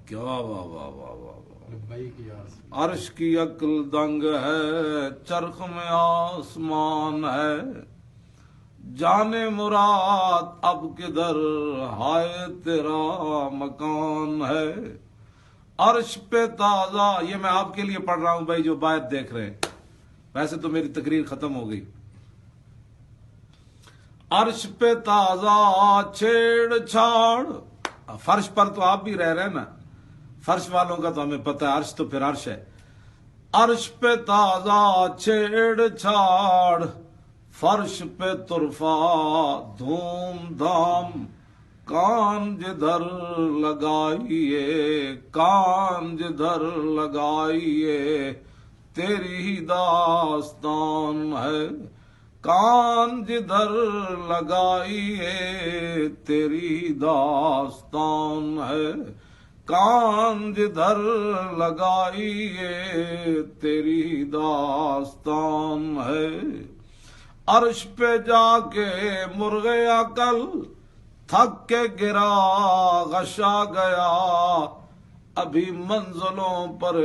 کیا واہ واہ واہ واہ واہ، لبیک یا رسول عرش کی عقل دنگ ہے، چرخ میں آسمان ہے، جانے مراد اب کدھر ہائے تیرا مکان ہے، عرش پہ تازہ. یہ میں آپ کے لیے پڑھ رہا ہوں بھائی جو باہر دیکھ رہے ہیں، ویسے تو میری تقریر ختم ہو گئی. عرش پہ تازہ چھیڑ چھاڑ، فرش پر تو آپ بھی رہ رہے ہیں نا، فرش والوں کا تو ہمیں پتہ ہے، عرش تو پھر عرش ہے. عرش پہ تازہ چھیڑ چھاڑ، فرش پہ طرفہ دھوم دھام، کان جدھر لگائیے، کان جدھر لگائیے، تیری ہی داستان ہے، کان جدھر لگائیے، تیری داستان ہے، کان جدھر لگائیے، تیری داستان ہے. عرش پہ جا کے مرغ عقل تھک کے گرا غشا گیا، ابھی منزلوں پر